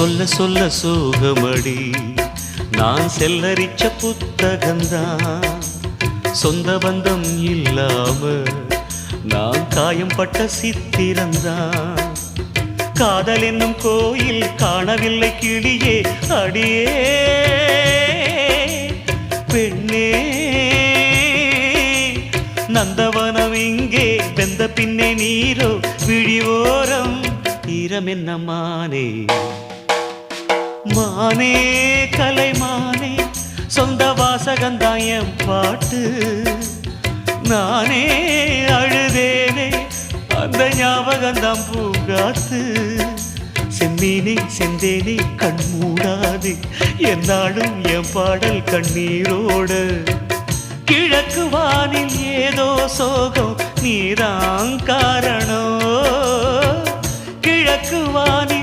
சொல்ல சொல்ல சோகமடி நான் செல்லரிச்ச புத்தகந்தான் சொந்த பந்தம் இல்லாம நான் காயம் பட்ட சித்திரந்தான் காதல் என்னும் கோயில் காணவில்லை கிளியே அடியே பெண்ணே நந்தவனம் இங்கே வெந்த பின்னே நீரோ விழிவோரம் ஈரம் என்ன மானே மானே கலைமானே சொந்த வாசகந்தாயம் பாட்டு நானே அழுதேனே அந்த ஞாபகந்தான் பூங்காத்து செம்மீனே செந்தேனே கண் மூடாது என்னாலும் என் பாடல் கண்ணீரோடு கிழக்கு வானில் ஏதோ சோகம் நீதான் காரணம் கிழக்கு வானில்